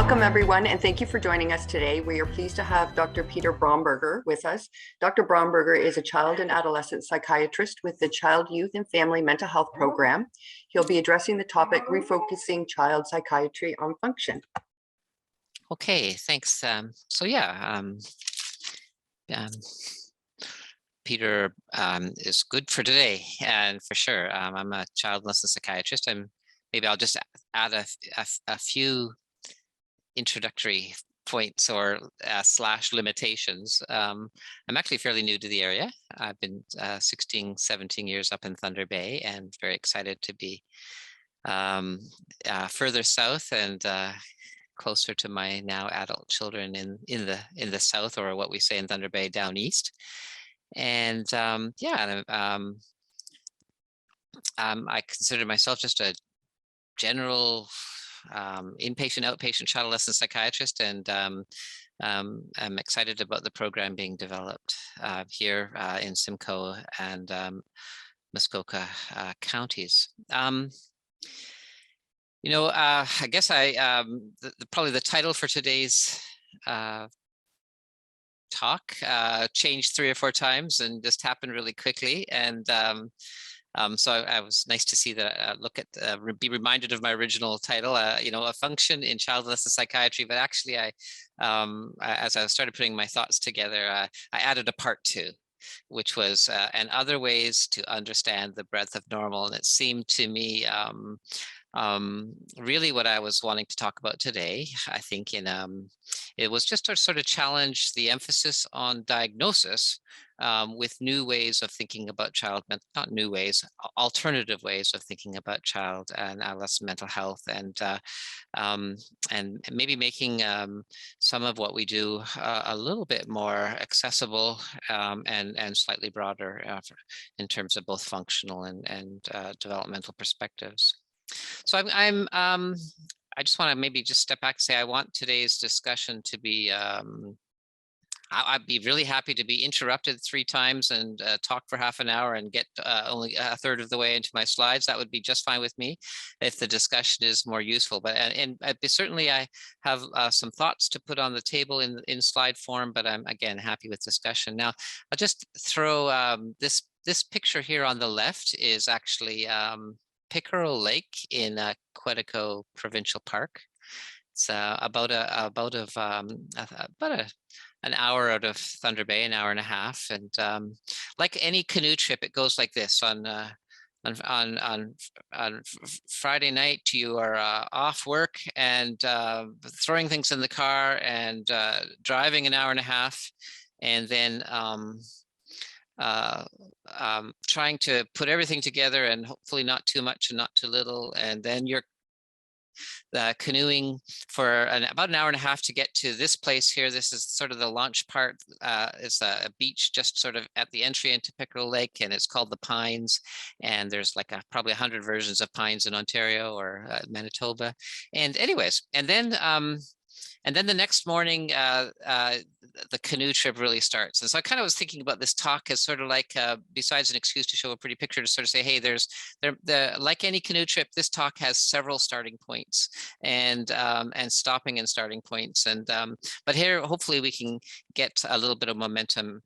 Welcome, everyone, and thank you for joining us today. We are pleased to have Dr. Peter Bromberger with us. Dr. Bromberger is a child and adolescent psychiatrist with the Child, Youth, and Family Mental Health Program. He'll be addressing the topic, Refocusing Child Psychiatry on Function. Okay, thanks. Peter is good for today, and for sure. I'm a child and adolescent psychiatrist. Maybe I'll just add a few introductory points or slash limitations. I'm actually fairly new to the area. I've been 16, 17 years up in Thunder Bay, and very excited to be further south and closer to my now adult children in the south, or what we say in Thunder Bay, down east. And I consider myself just a general inpatient, outpatient child adolescent psychiatrist, and I'm excited about the program being developed here in Simcoe and Muskoka counties. I guess probably the title for today's talk changed 3 or 4 times and just happened really quickly. And so I was nice to see that, be reminded of my original title, a function in child adolescent psychiatry. But actually, as I started putting my thoughts together, I added a part 2, which was and other ways to understand the breadth of normal. And it seemed to me really what I was wanting to talk about today. I think it was just to sort of challenge the emphasis on diagnosis with new ways of thinking about not new ways, alternative ways of thinking about child and adolescent mental health, and maybe making some of what we do a little bit more accessible and slightly broader in terms of both functional and developmental perspectives. So I just want to maybe just step back and say I want today's discussion to be I'd be really happy to be interrupted 3 times and talk for half an hour and get only a third of the way into my slides. That would be just fine with me if the discussion is more useful. But certainly I have some thoughts to put on the table in slide form, but I'm again happy with discussion. Now I'll just throw this picture here on the left is actually Pickerel Lake in Quetico Provincial Park. It's about an hour out of Thunder Bay, an hour and a half. And like any canoe trip, it goes like this. On Friday night, you are off work and throwing things in the car and driving an hour and a half, and then trying to put everything together, and hopefully not too much and not too little, and then you're canoeing for about an hour and a half to get to this place here. This is sort of the launch part. It's a beach just sort of at the entry into Pickerel Lake, and it's called the Pines. And there's like probably 100 versions of Pines in Ontario or Manitoba. And anyways, and then the next morning, the canoe trip really starts. And so I kind of was thinking about this talk as sort of like, besides an excuse to show a pretty picture, to sort of say, hey, like any canoe trip, this talk has several starting points and stopping and starting points. And but here, hopefully, we can get a little bit of momentum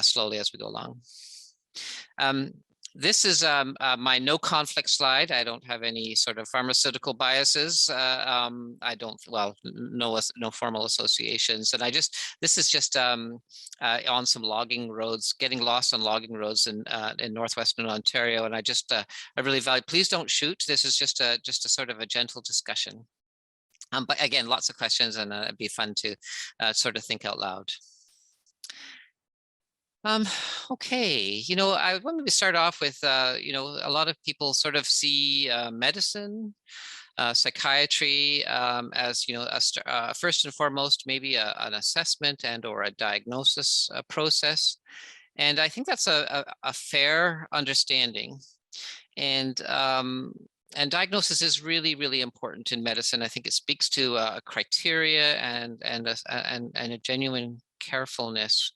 slowly as we go along. This is my no conflict slide. I don't have any sort of pharmaceutical biases. I don't, no formal associations. And this is just on some logging roads, getting lost on logging roads in northwestern Ontario. And I really value, please don't shoot. This is just a sort of a gentle discussion. But again, lots of questions, and it'd be fun to sort of think out loud. Okay, I wanted to start off with, a lot of people sort of see medicine, psychiatry as, first and foremost, maybe an assessment and or a diagnosis process. And I think that's a fair understanding. And diagnosis is really, really important in medicine. I think it speaks to a criteria and a genuine carefulness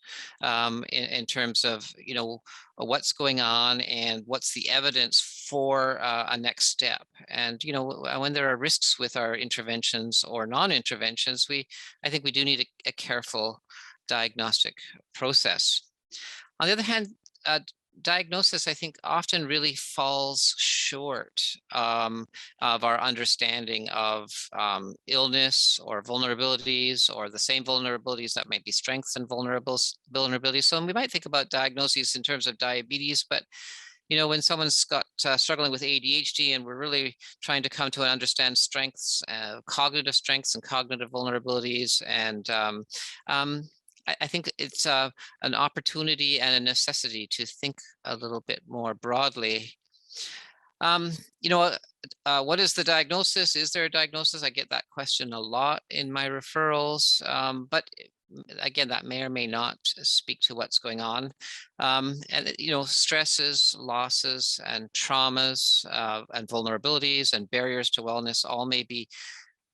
in terms of, you know, what's going on and what's the evidence for a next step. And, you know, when there are risks with our interventions or non-interventions, I think we do need a careful diagnostic process. On the other hand, diagnosis, I think, often really falls short of our understanding of illness or vulnerabilities, or the same vulnerabilities that might be strengths and vulnerabilities. So we might think about diagnoses in terms of diabetes, but you know, when someone's got struggling with ADHD, and we're really trying to come to understand strengths, cognitive strengths and cognitive vulnerabilities, and I think it's an opportunity and a necessity to think a little bit more broadly. You know, what is the diagnosis? Is there a diagnosis? I get that question a lot in my referrals, but again, that may or may not speak to what's going on. And, you know, stresses, losses, and traumas, and vulnerabilities and barriers to wellness all may be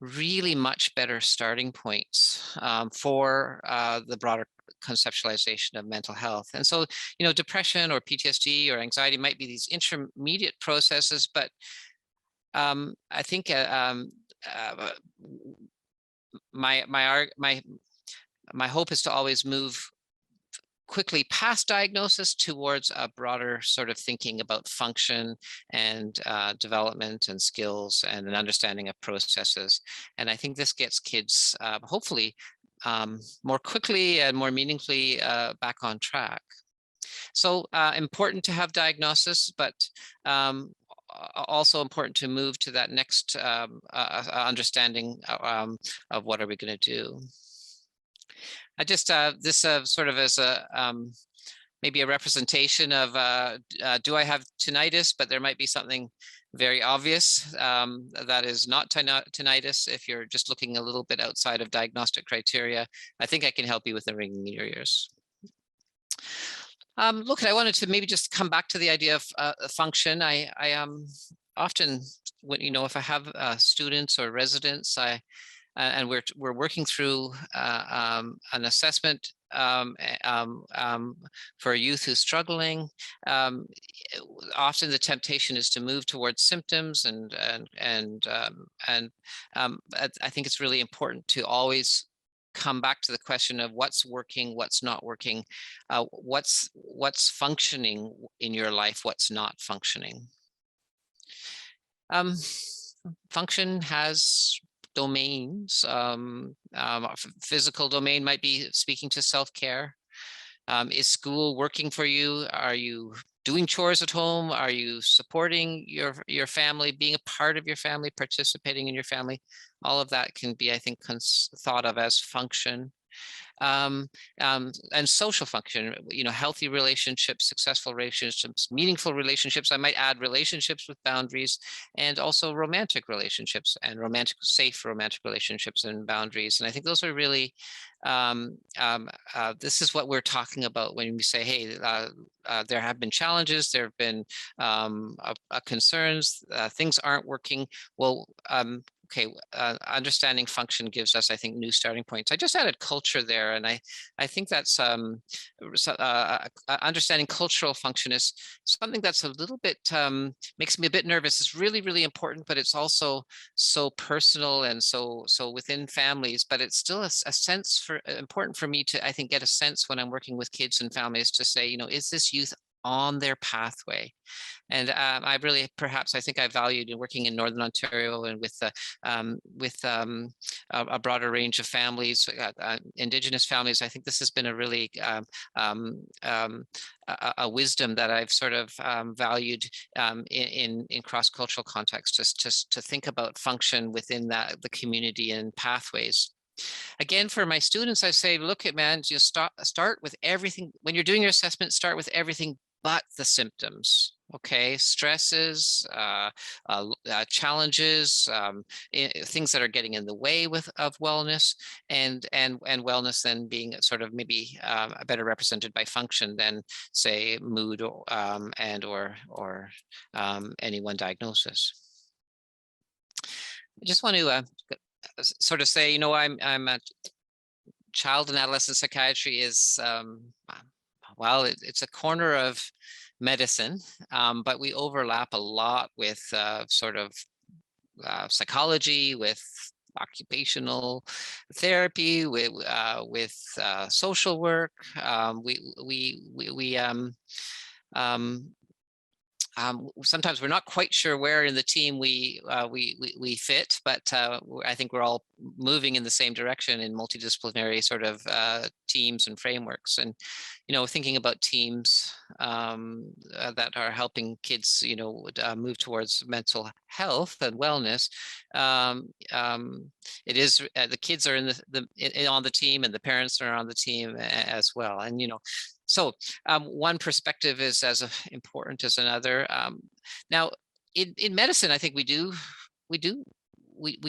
really much better starting points for the broader conceptualization of mental health. And so, you know, depression or PTSD or anxiety might be these intermediate processes, but I think my hope is to always move quickly past diagnosis towards a broader sort of thinking about function and development and skills and an understanding of processes. And I think this gets kids hopefully more quickly and more meaningfully back on track. So important to have diagnosis, but also important to move to that next understanding of what are we going to do. I just this sort of as a maybe a representation of do I have tinnitus, but there might be something very obvious that is not tinnitus if you're just looking a little bit outside of diagnostic criteria. I think I can help you with the ringing in your ears. Look, I wanted to maybe just come back to the idea of function. I often, you know, if I have students or residents, and we're working through an assessment for a youth who's struggling. Often the temptation is to move towards symptoms, and I think it's really important to always come back to the question of what's working, what's not working, what's functioning in your life, what's not functioning. Function has domains. Physical domain might be speaking to self-care. Is school working for you? Are you doing chores at home? Are you supporting your family, being a part of your family, participating in your family? All of that can be, I think, thought of as function. And social function, you know, healthy relationships, successful relationships, meaningful relationships. I might add relationships with boundaries, and also romantic relationships and safe romantic relationships and boundaries. And I think those are really, this is what we're talking about when we say, hey, there have been challenges, there have been concerns, things aren't working. Well, okay, understanding function gives us, I think, new starting points. I just added culture there, and I think that's understanding cultural function is something that's a little bit makes me a bit nervous. It's really, really important, but it's also so personal and so within families. But it's still a sense for important for me to, I think, get a sense when I'm working with kids and families to say, you know, is this youth on their pathway? And I really, perhaps, I think I valued in working in Northern Ontario and with a broader range of families, Indigenous families. I think this has been a really a wisdom that I've sort of valued in cross-cultural context, just to think about function within the community and pathways. Again, for my students, I say, look at, man, just start with everything. When you're doing your assessment, start with everything but the symptoms. Okay, stresses, challenges, things that are getting in the way of wellness, and wellness then being sort of maybe better represented by function than, say, mood or any one diagnosis. I just want to sort of say, you know, I'm child and adolescent psychiatry is, well, it's a corner of medicine, but we overlap a lot with sort of psychology, with occupational therapy, with social work. We um, sometimes we're not quite sure where in the team we fit, but I think we're all moving in the same direction in multidisciplinary sort of teams and frameworks. And thinking about teams that are helping kids, move towards mental health and wellness. It is the kids are on the team, and the parents are on the team as well. And so one perspective is as important as another. Now, in medicine, I think we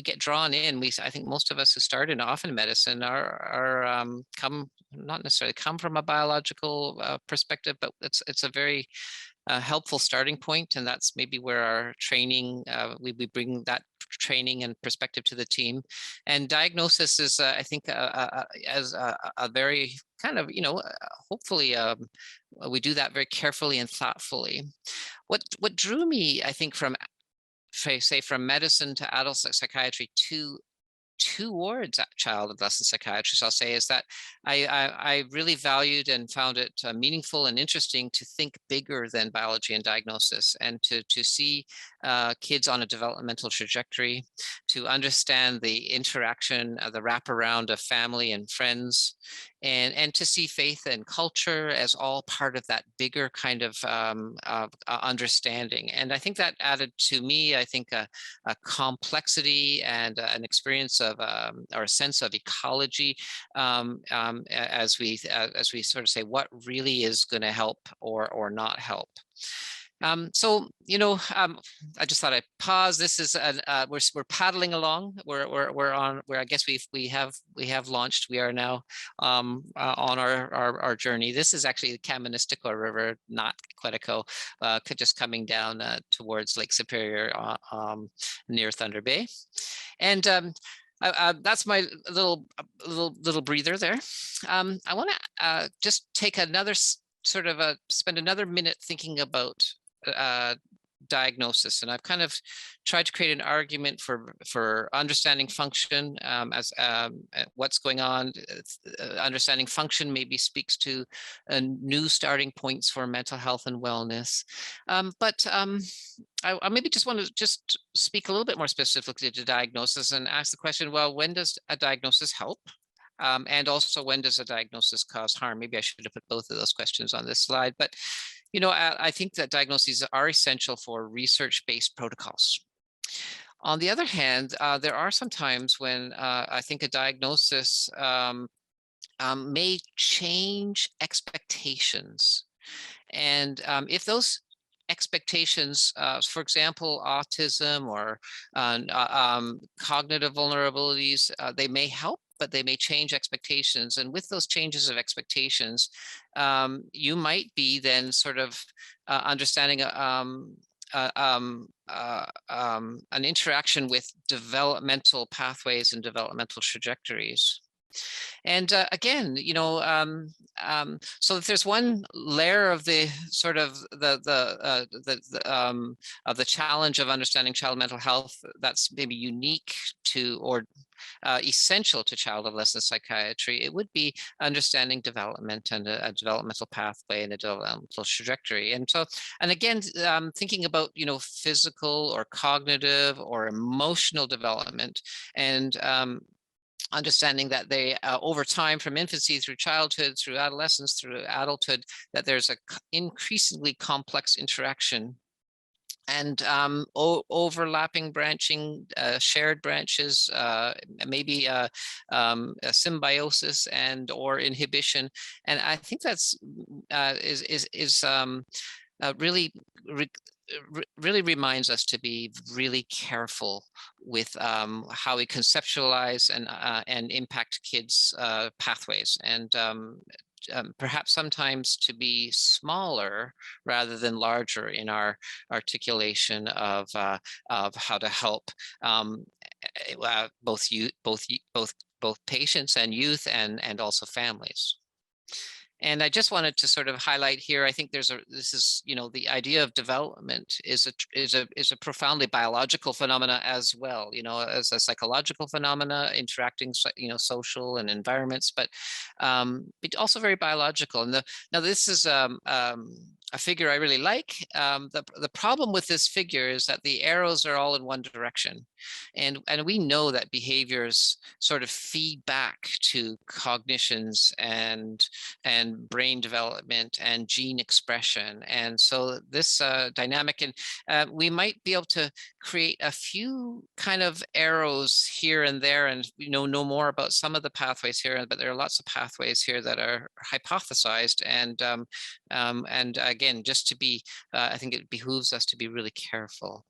get drawn in. I think most of us who start in often medicine are not necessarily come from a biological perspective, but it's a very helpful starting point, and that's maybe where our training, we bring that training and perspective to the team. And diagnosis is, I think, as a very kind of, hopefully we do that very carefully and thoughtfully. What drew me, I think, from medicine to adult psychiatry towards child adolescent psychiatrists, I'll say, is that I really valued and found it meaningful and interesting to think bigger than biology and diagnosis, and to see kids on a developmental trajectory, to understand the interaction, the wraparound of family and friends, and to see faith and culture as all part of that bigger kind of understanding. And I think that added to me, I think, a complexity and an experience of or a sense of ecology, as we sort of say what really is going to help or not help. So I just thought I'd pause. This is we're paddling along. We're on where I guess we have launched. We are now on our journey. This is actually the Kaministiquia River, not Quetico, just coming down towards Lake Superior, near Thunder Bay, and that's my little breather there. I want to just take another spend another minute thinking about diagnosis, and I've kind of tried to create an argument for understanding function, as what's going on. Understanding function maybe speaks to new starting points for mental health and wellness, but I maybe just want to just speak a little bit more specifically to diagnosis and ask the question, well, when does a diagnosis help? And also, when does a diagnosis cause harm? Maybe I should have put both of those questions on this slide, but I think that diagnoses are essential for research-based protocols. On the other hand, there are some times when I think a diagnosis may change expectations. And if those expectations, for example, autism or cognitive vulnerabilities, they may help, but they may change expectations. And with those changes of expectations, you might be then sort of understanding an interaction with developmental pathways and developmental trajectories. And again, so if there's one layer of the sort of of the challenge of understanding child mental health that's maybe unique to or essential to child adolescent psychiatry, it would be understanding development and a developmental pathway and a developmental trajectory. And so, and again, thinking about physical or cognitive or emotional development, and understanding that they over time, from infancy through childhood, through adolescence, through adulthood, that there's a increasingly complex interaction and overlapping branching, shared branches, maybe a symbiosis and or inhibition. And I think that's really reminds us to be really careful with how we conceptualize and impact kids' pathways, and perhaps sometimes to be smaller rather than larger in our articulation of how to help both both patients and youth and also families. And I just wanted to sort of highlight here, I think this is, the idea of development is a profoundly biological phenomena as well, as a psychological phenomena interacting, social and environments, but also very biological. And now this is a figure I really like. The problem with this figure is that the arrows are all in one direction. And we know that behaviors sort of feed back to cognitions and brain development and gene expression. And so this dynamic, and we might be able to create a few kind of arrows here and there, and know more about some of the pathways here, but there are lots of pathways here that are hypothesized. And again, just to be, I think it behooves us to be really careful.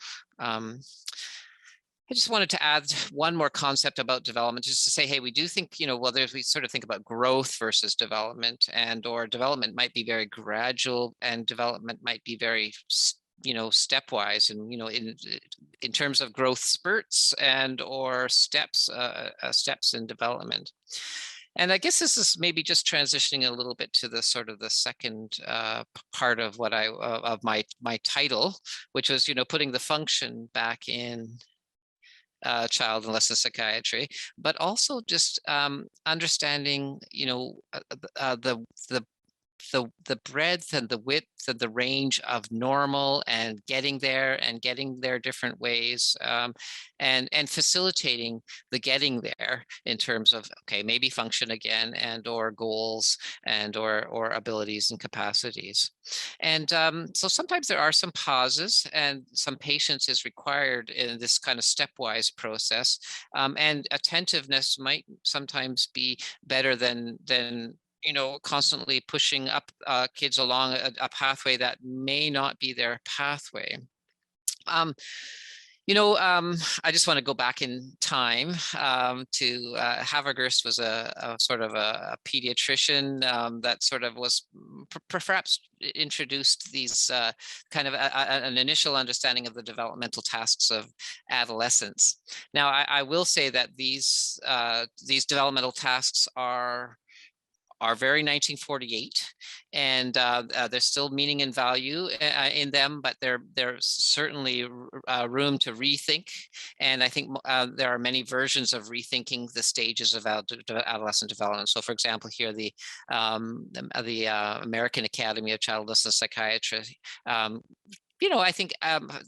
I just wanted to add one more concept about development, just to say, hey, we do think, we sort of think about growth versus development, or development might be very gradual and development might be very, stepwise, and, in terms of growth spurts or steps in development. And I guess this is maybe just transitioning a little bit to the sort of the second part of what of my title, which was, putting the function back in child and adolescent psychiatry, but also just understanding, the breadth and the width and the range of normal, and getting there different ways, and facilitating the getting there in terms of, okay, maybe function again, and or goals, and or abilities and capacities. And so sometimes there are some pauses and some patience is required in this kind of stepwise process, and attentiveness might sometimes be better than constantly pushing up kids along a pathway that may not be their pathway. I just want to go back in time to Havergurst was a sort of a pediatrician that sort of was perhaps introduced these kind of an initial understanding of the developmental tasks of adolescence. Now, I will say that these developmental tasks are very 1948, and there's still meaning and value in them, but there's certainly room to rethink. And I think there are many versions of rethinking the stages of adolescent development. So, for example, here the American Academy of Child and Adolescent Psychiatry. I think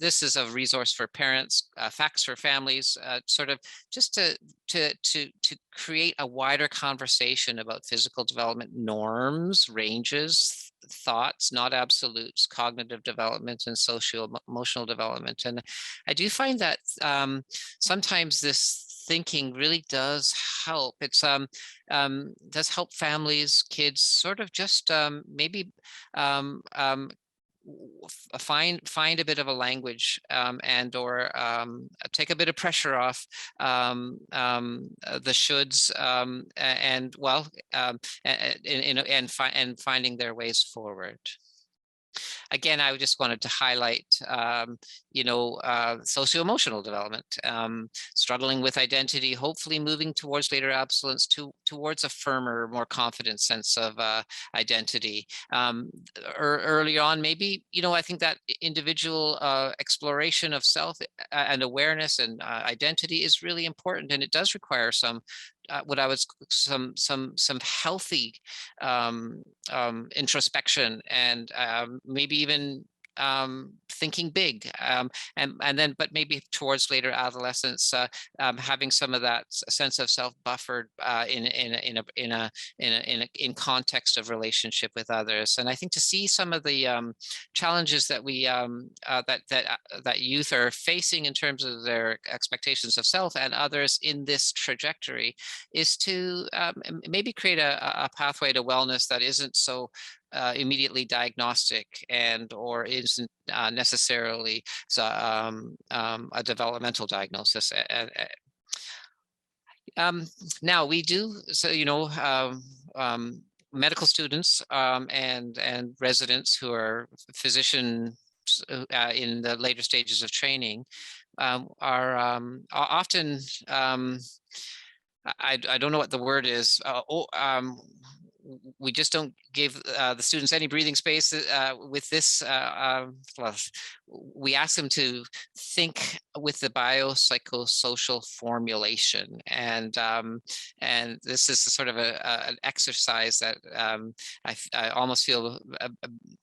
this is a resource for parents, facts for families, sort of just to create a wider conversation about physical development norms, ranges, thoughts, not absolutes, cognitive development, and social emotional development. And I do find that sometimes this thinking really does help. It's does help families, kids, sort of just maybe find a bit of a language, and or take a bit of pressure off the shoulds, and finding their ways forward. Again, I just wanted to highlight, socio-emotional development, struggling with identity, hopefully moving towards later abstinence towards a firmer, more confident sense of identity. Early on, maybe, I think that individual exploration of self and awareness and identity is really important, and it does require some some healthy introspection, and maybe even thinking big, but maybe towards later adolescence, having some of that sense of self buffered in context of relationship with others. And I think to see some of the challenges that we that youth are facing in terms of their expectations of self and others in this trajectory is to maybe create a pathway to wellness that isn't so immediately diagnostic and or isn't necessarily a developmental diagnosis. Now we do, so medical students and residents who are physicians in the later stages of training are often I don't know what the word is. We just don't give the students any breathing space with this. Well, we ask them to think with the biopsychosocial formulation, and this is sort of an exercise that I almost feel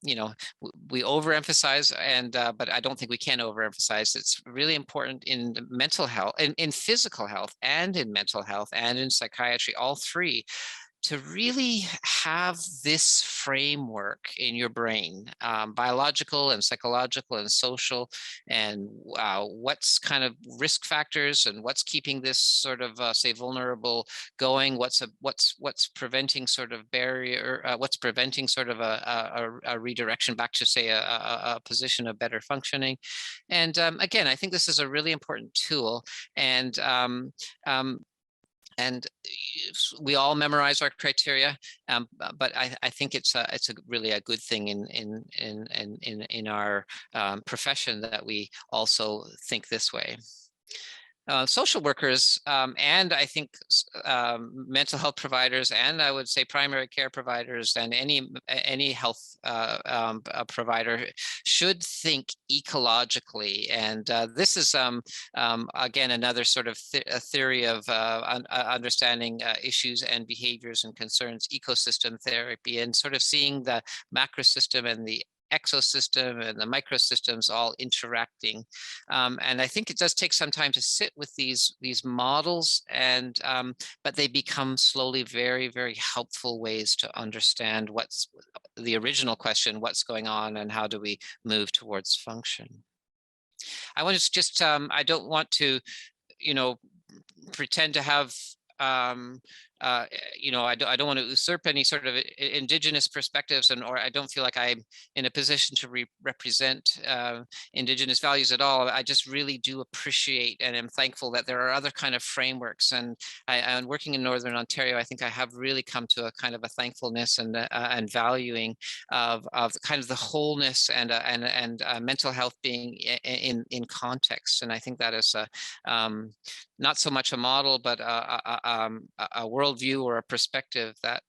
we overemphasize, and but I don't think we can overemphasize. It's really important in mental health, in physical health, and in mental health, and in psychiatry, all three, to really have this framework in your brain, biological and psychological and social, and what's kind of risk factors, and what's keeping this sort of say vulnerable going, what's preventing sort of barrier, what's preventing sort of a redirection back to say a position of better functioning. And again, I think this is a really important tool, and we all memorize our criteria, but I think it's a really a good thing in our profession that we also think this way. Social workers, and I think mental health providers, and I would say primary care providers, and any health provider should think ecologically. And this is again another sort of a theory of understanding issues and behaviors and concerns, ecosystem therapy, and sort of seeing the macro system and the exosystem and the microsystems all interacting. And I think it does take some time to sit with these models, and but they become slowly very, very helpful ways to understand what's the original question, what's going on, and how do we move towards function. I want to just, I don't want to, pretend to have I don't want to usurp any sort of indigenous perspectives, or I don't feel like I'm in a position to represent indigenous values at all. I just really do appreciate and am thankful that there are other kind of frameworks. And I'm working in Northern Ontario. I think I have really come to a kind of a thankfulness and valuing of kind of the wholeness and mental health being in context. And I think that is not so much a model, but a worldview or a perspective that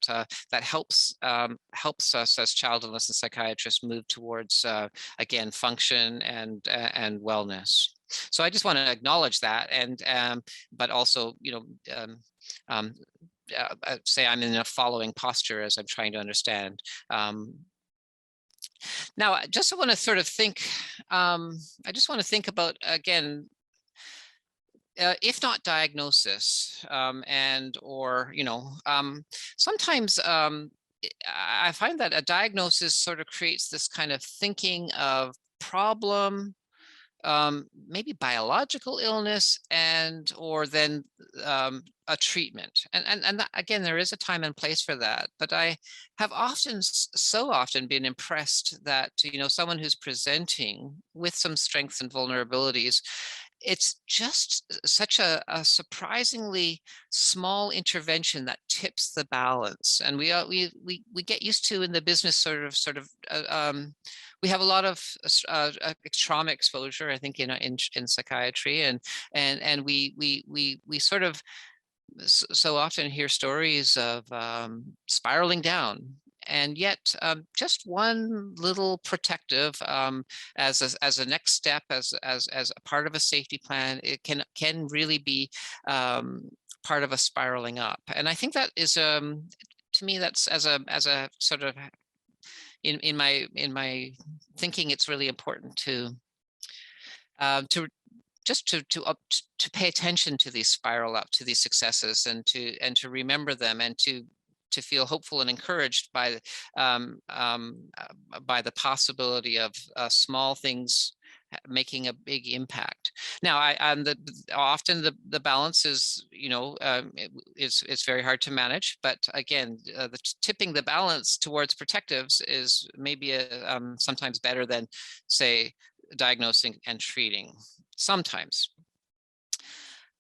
helps us as child and adolescent psychiatrists move towards again function and wellness. So I just want to acknowledge that, and but also say I'm in a following posture as I'm trying to understand. Now, I just want to sort of think. I just want to think about again. If not diagnosis, sometimes I find that a diagnosis sort of creates this kind of thinking of problem, maybe biological illness, or then a treatment. And that, again, there is a time and place for that. But I have so often been impressed that, someone who's presenting with some strengths and vulnerabilities, it's just such a surprisingly small intervention that tips the balance. And we get used to in the business we have a lot of trauma exposure, I think, in psychiatry, and we sort of so often hear stories of spiraling down. And yet, just one little protective as a next step, as a part of a safety plan, it can really be part of a spiraling up. And I think that is, to me, that's as a sort of in my thinking, it's really important to pay attention to these spiral up, to these successes, and to remember them, and to feel hopeful and encouraged by the possibility of small things making a big impact. Now, often the balance is, it's very hard to manage. But again, tipping the balance towards protectives is maybe sometimes better than, say, diagnosing and treating. Sometimes,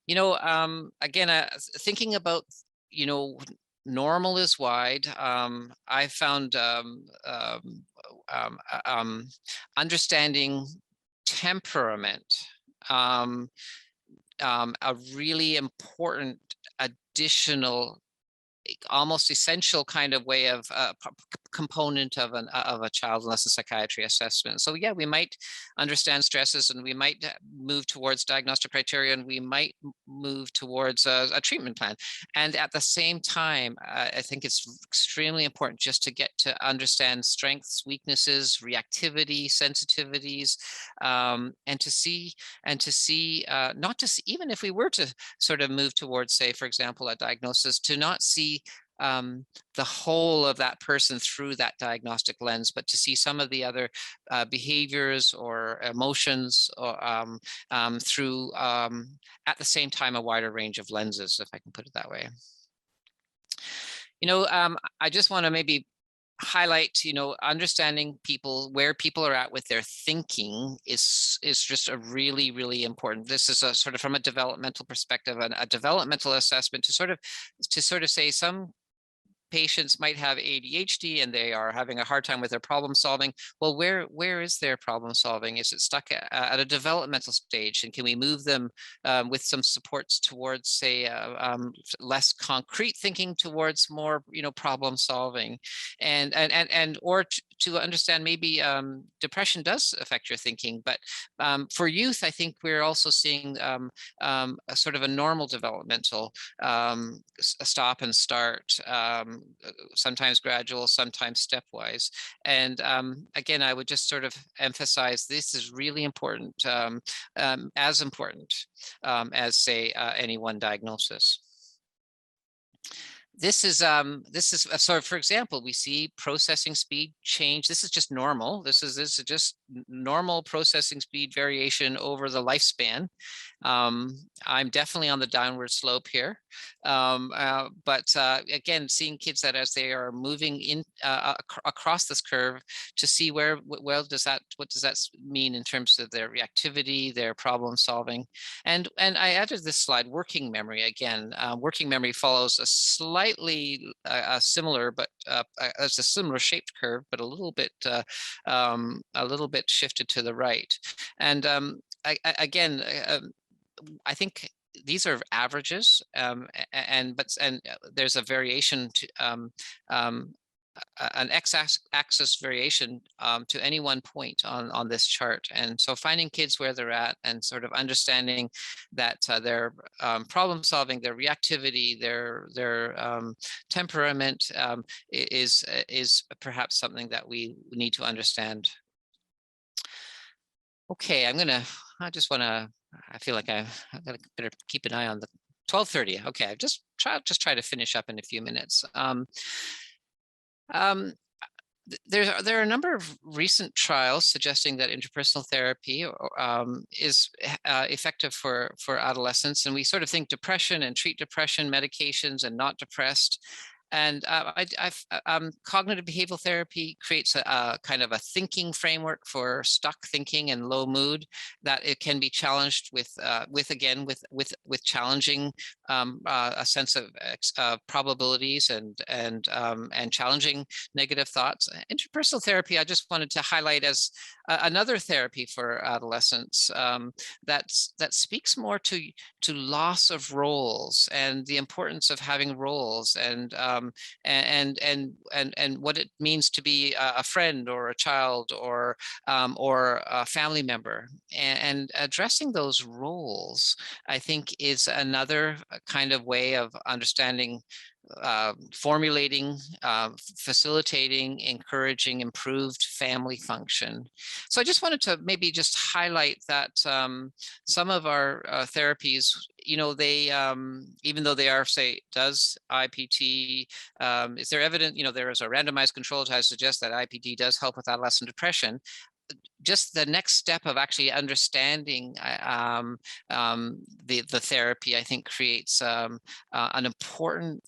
again, thinking about, normal is wide. I found understanding temperament a really important additional, almost essential kind of way of component of a child adolescent psychiatry assessment. So yeah, we might understand stresses, and we might move towards diagnostic criteria, and we might move towards a treatment plan. And at the same time, I think it's extremely important just to get to understand strengths, weaknesses, reactivity, sensitivities, and to see not to see, even if we were to sort of move towards, say, for example, a diagnosis, to not see the whole of that person through that diagnostic lens, but to see some of the other behaviors or emotions or, through, at the same time, a wider range of lenses, if I can put it that way. I just want to maybe highlight, understanding people, where people are at with their thinking is just a really, really important. This is a sort of, from a developmental perspective, and a developmental assessment to sort of say some patients might have ADHD and they are having a hard time with their problem solving. Well, where is their problem solving? Is it stuck at a developmental stage? And can we move them with some supports towards, say, less concrete thinking towards more, problem solving, or to understand maybe depression does affect your thinking. But for youth, I think we're also seeing a sort of a normal developmental stop and start, sometimes gradual, sometimes stepwise. And again, I would just sort of emphasize this is really important, as important as, say, any one diagnosis. This is so, for example, we see processing speed change. This is just normal. This is just normal processing speed variation over the lifespan. I'm definitely on the downward slope here. But again, seeing kids that as they are moving in across this curve, to see what does that mean in terms of their reactivity, their problem solving. And I added this slide, working memory. Again, working memory follows a slightly similar, but it's a similar shaped curve, but a little bit shifted to the right. And again, I think these are averages, and there's a variation to an x-axis variation to any one point on this chart. And so finding kids where they're at, and sort of understanding that their problem solving, their reactivity, their temperament is perhaps something that we need to understand. Okay, I feel like I better keep an eye on the 12:30. Okay, just try to finish up in a few minutes. There are a number of recent trials suggesting that interpersonal therapy is effective for adolescents, and we sort of think depression and treat depression, medications, and not depressed. And cognitive behavioral therapy creates a kind of a thinking framework for stuck thinking and low mood, that it can be challenged with challenging a sense of probabilities and challenging negative thoughts. Interpersonal therapy, I just wanted to highlight as another therapy for adolescents that speaks more to loss of roles and the importance of having roles, and what it means to be a friend or a child or a family member, and addressing those roles, I think, is another kind of way of understanding, formulating, facilitating, encouraging improved family function. So I just wanted to maybe just highlight that some of our therapies, they, even though they are, say, does IPT, is there evidence, there is a randomized control trial suggest that IPT does help with adolescent depression. Just the next step of actually understanding the therapy, I think, creates an important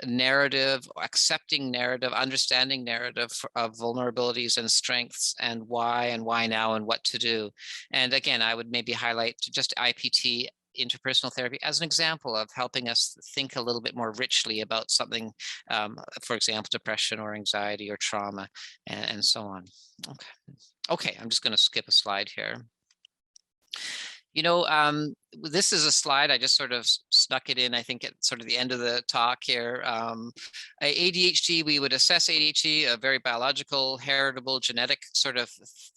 narrative, accepting narrative, understanding narrative of vulnerabilities and strengths, and why now and what to do. And again, I would maybe highlight just IPT, interpersonal therapy, as an example of helping us think a little bit more richly about something, for example, depression or anxiety or trauma, and so on. Okay, I'm just going to skip a slide here. You know, this is a slide, I just sort of snuck it in, I think at sort of the end of the talk here. ADHD, we would assess ADHD, a very biological, heritable, genetic sort of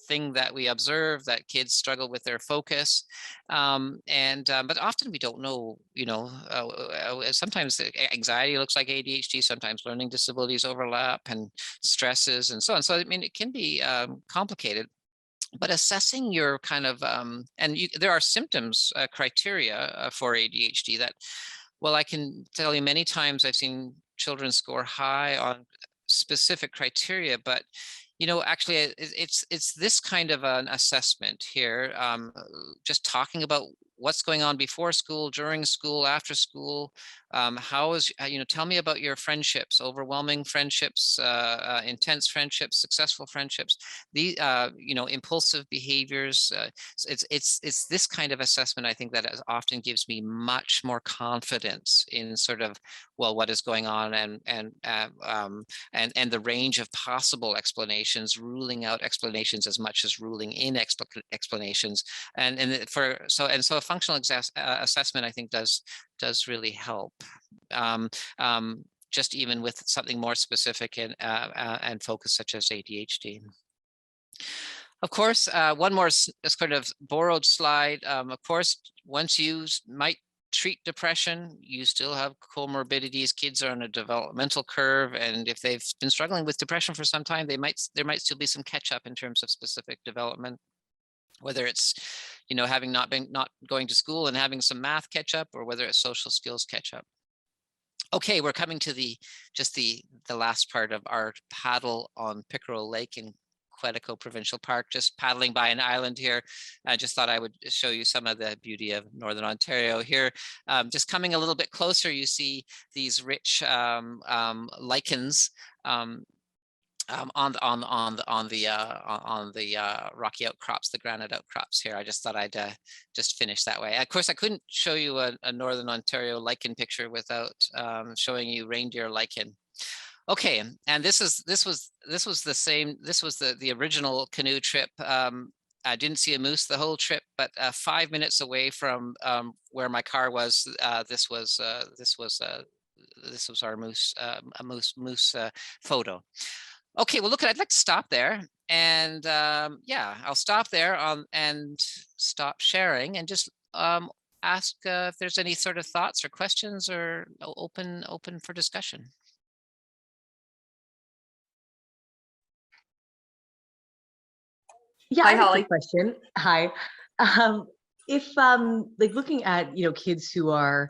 thing that we observe, that kids struggle with their focus. But often we don't know, sometimes anxiety looks like ADHD, sometimes learning disabilities overlap and stresses and so on. So, I mean, it can be complicated. But assessing your kind of, there are symptoms criteria for ADHD that, well, I can tell you many times I've seen children score high on specific criteria, but actually it's this kind of an assessment here, just talking about what's going on before school, during school, after school. Tell me about your friendships, overwhelming friendships, intense friendships, successful friendships, the impulsive behaviors. It's this kind of assessment, I think, that often gives me much more confidence in sort of, well, what is going on, and the range of possible explanations, ruling out explanations as much as ruling in explanations. So a functional assessment, I think, does really help. Just even with something more specific and focus, such as ADHD. Of course, one more sort of borrowed slide. Of course, once you might treat depression, you still have comorbidities. Kids are on a developmental curve, and if they've been struggling with depression for some time, there might still be some catch up in terms of specific development, whether it's having not going to school and having some math catch up, or whether it's social skills catch up. Okay, we're coming to the last part of our paddle on Pickerel Lake in Quetico Provincial Park, just paddling by an island here. I just thought I would show you some of the beauty of Northern Ontario here. Just coming a little bit closer, you see these rich lichens on the rocky outcrops, the granite outcrops here. I just thought I'd just finish that way. Of course, I couldn't show you a Northern Ontario lichen picture without showing you reindeer lichen. Okay, and this was the original canoe trip. I didn't see a moose the whole trip, but 5 minutes away from where my car was, this was our moose photo. Okay, well, I'd like to stop there, and yeah, I'll stop there and stop sharing, and just ask if there's any sort of thoughts or questions, or open for discussion. Yeah, Hi, I have a Holly. quick question. Hi. If like looking at, kids who are,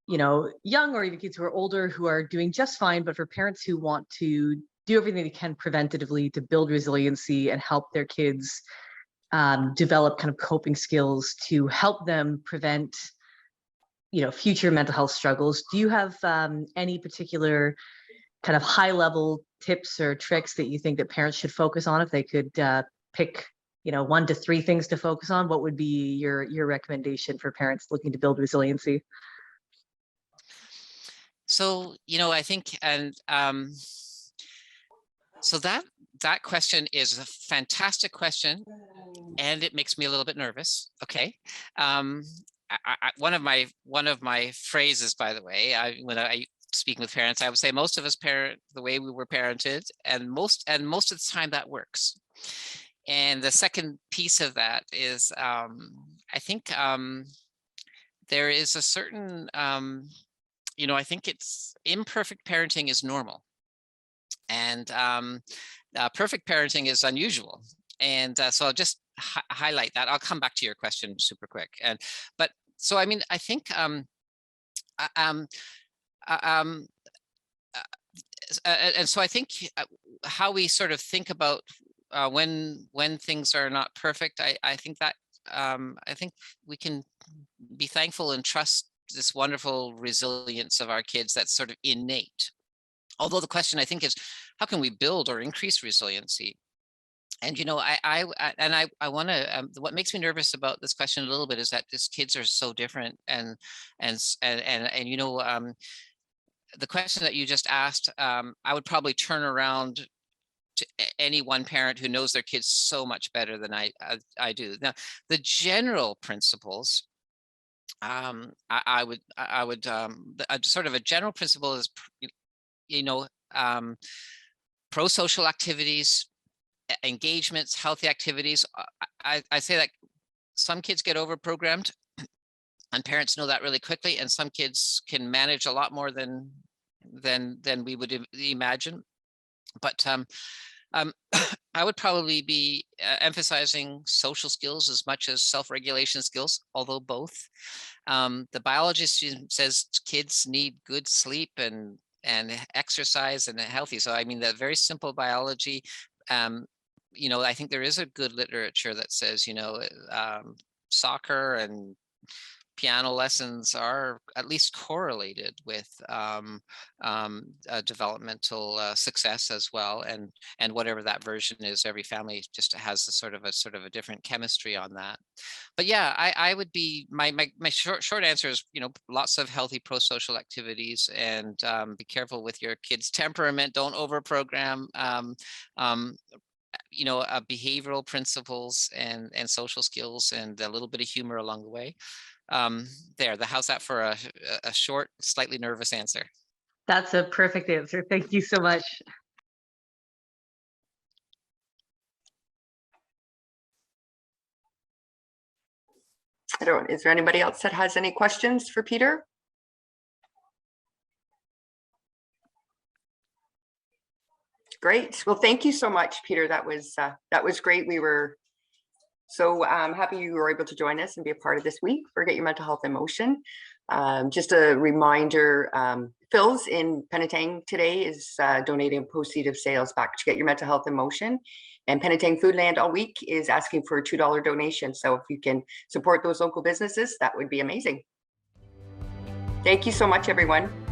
young, or even kids who are older who are doing just fine, but for parents who want to do everything they can preventatively to build resiliency and help their kids develop kind of coping skills to help them prevent, future mental health struggles, do you have any particular kind of high level tips or tricks that you think that parents should focus on if they could pick 1 to 3 things to focus on? What would be your recommendation for parents looking to build resiliency? So, I think, and so that question is a fantastic question, and it makes me a little bit nervous. Okay. One of my phrases, by the way, when I speaking with parents, I would say most of us parent the way we were parented, and most of the time that works. And the second piece of that is, I think there is a certain, I think it's imperfect parenting is normal, and perfect parenting is unusual. And so I'll just highlight that. I'll come back to your question super quick. But so, I mean, I think and so I think how we sort of think about when things are not perfect, I think that I think we can be thankful and trust this wonderful resilience of our kids that's sort of innate. Although the question, I think, is how can we build or increase resiliency? And I want to. What makes me nervous about this question a little bit is that these kids are so different, and the question that you just asked, I would probably turn around to any one parent who knows their kids so much better than I do. Now, the general principles, I would sort of a general principle is, you know, pro-social activities, engagements, healthy activities. I say that some kids get over-programmed, and parents know that really quickly, and some kids can manage a lot more than we would imagine. But I would probably be emphasizing social skills as much as self-regulation skills, although both. The biology says kids need good sleep and exercise and healthy. So I mean, that very simple biology. You know, I think there is a good literature that says, you know, soccer and piano lessons are at least correlated with developmental success as well, and whatever that version is, every family just has a sort of a different chemistry on that. But yeah, I would be, my short answer is, you know, lots of healthy pro-social activities, and be careful with your kids' temperament. Don't overprogram. You know, behavioral principles and social skills, and a little bit of humor along the way. How's that for a short, slightly nervous answer? That's a perfect answer. Thank you so much. Is there anybody else that has any questions for Peter? Great. Well, thank you so much, Peter. That was great. We were so happy you were able to join us and be a part of this week for Get Your Mental Health in Motion. Just a reminder, Phil's in Penetang today is donating proceeds of sales back to Get Your Mental Health in Motion. And Penetang Foodland all week is asking for a $2 donation. So if you can support those local businesses, that would be amazing. Thank you so much, everyone.